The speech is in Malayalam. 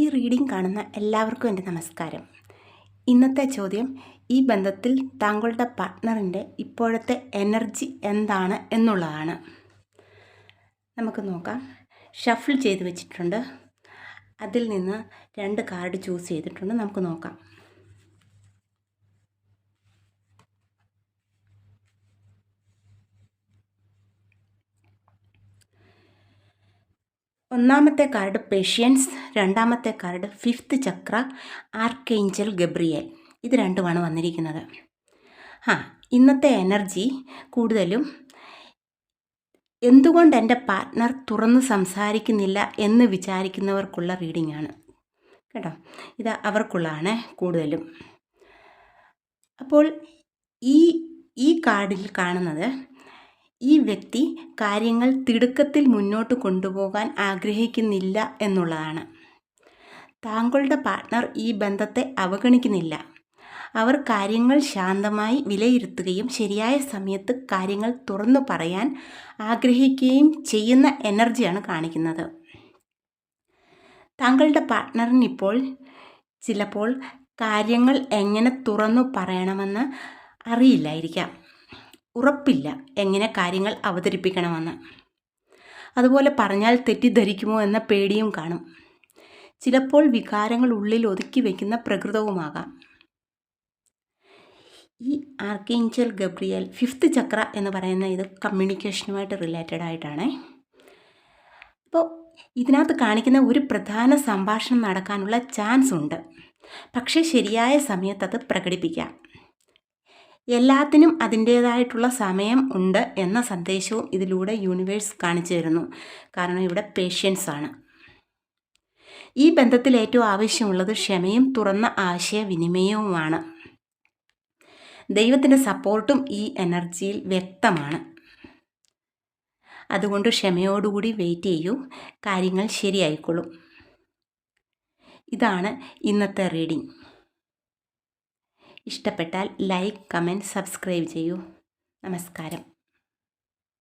ഈ റീഡിംഗ് കാണുന്ന എല്ലാവർക്കും എൻ്റെ നമസ്കാരം. ഇന്നത്തെ ചോദ്യം, ഈ ബന്ധത്തിൽ താങ്കളുടെ പാർട്ട്ണറിൻ്റെ ഇപ്പോഴത്തെ എനർജി എന്താണ് എന്നുള്ളതാണ്. നമുക്ക് നോക്കാം. ഷഫിൾ ചെയ്ത് വെച്ചിട്ടുണ്ട്. അതിൽ നിന്ന് 2 കാർഡ് ചൂസ് ചെയ്തിട്ടുണ്ട്. നമുക്ക് നോക്കാം. ഒന്നാമത്തെ കാർഡ് പേഷ്യൻസ്, രണ്ടാമത്തെ കാർഡ് 5th ചക്ര, ആർക്കേഞ്ചൽ ഗബ്രിയേൽ. ഇത് രണ്ടുമാണ് വന്നിരിക്കുന്നത്. ഇന്നത്തെ എനർജി കൂടുതലും എന്തുകൊണ്ട് എൻ്റെ പാർട്ട്ണർ തുറന്ന് സംസാരിക്കുന്നില്ല എന്ന് വിചാരിക്കുന്നവർക്കുള്ള റീഡിംഗ് ആണ് കേട്ടോ. ഇത് അവർക്കുള്ളതാണ് കൂടുതലും. അപ്പോൾ ഈ കാർഡിൽ കാണുന്നത്, ഈ വ്യക്തി കാര്യങ്ങൾ തിടുക്കത്തിൽ മുന്നോട്ട് കൊണ്ടുപോകാൻ ആഗ്രഹിക്കുന്നില്ല എന്നുള്ളതാണ്. താങ്കളുടെ പാർട്ട്ണർ ഈ ബന്ധത്തെ അവഗണിക്കുന്നില്ല. അവർ കാര്യങ്ങൾ ശാന്തമായി വിലയിരുത്തുകയും ശരിയായ സമയത്ത് കാര്യങ്ങൾ തുറന്നു പറയാൻ ആഗ്രഹിക്കുകയും ചെയ്യുന്ന എനർജിയാണ് കാണിക്കുന്നത്. താങ്കളുടെ പാർട്ട്ണറിനിപ്പോൾ ചിലപ്പോൾ കാര്യങ്ങൾ എങ്ങനെ തുറന്നു പറയണമെന്ന് അറിയില്ലായിരിക്കാം. ഉറപ്പില്ല എങ്ങനെ കാര്യങ്ങൾ അവതരിപ്പിക്കണമെന്ന്. അതുപോലെ പറഞ്ഞാൽ തെറ്റിദ്ധരിക്കുമോ എന്ന പേടിയും കാണും. ചിലപ്പോൾ വികാരങ്ങൾ ഉള്ളിൽ ഒതുക്കി വയ്ക്കുന്ന പ്രകൃതവുമാകാം. ഈ ആർക്കേഞ്ചൽ ഗബ്രിയേൽ 5th ചക്ര എന്ന് പറയുന്ന ഇത് കമ്മ്യൂണിക്കേഷനുമായിട്ട് റിലേറ്റഡ് ആയിട്ടാണ്. അപ്പോൾ ഇതിനകത്ത് കാണിക്കുന്ന ഒരു പ്രധാന സംഭാഷണം നടക്കാനുള്ള ചാൻസ് ഉണ്ട്. പക്ഷേ ശരിയായ സമയത്ത് അത് പ്രകടിപ്പിക്കാം. എല്ലാത്തിനും അതിൻ്റേതായിട്ടുള്ള സമയം ഉണ്ട് എന്ന സന്ദേശവും ഇതിലൂടെ യൂണിവേഴ്സ് കാണിച്ചു തരുന്നു. കാരണം ഇവിടെ പേഷ്യൻസ് ആണ്. ഈ ബന്ധത്തിൽ ഏറ്റവും ആവശ്യമുള്ളത് ക്ഷമയും തുറന്ന ആശയവിനിമയവുമാണ്. ദൈവത്തിൻ്റെ സപ്പോർട്ടും ഈ എനർജിയിൽ വ്യക്തമാണ്. അതുകൊണ്ട് ക്ഷമയോടുകൂടി വെയിറ്റ് ചെയ്യൂ, കാര്യങ്ങൾ ശരിയായിക്കൊള്ളും. ഇതാണ് ഇന്നത്തെ റീഡിംഗ്. ഇഷ്ടപ്പെട്ടാൽ ലൈക്ക്, കമൻറ്റ്, സബ്സ്ക്രൈബ് ചെയ്യൂ. നമസ്കാരം.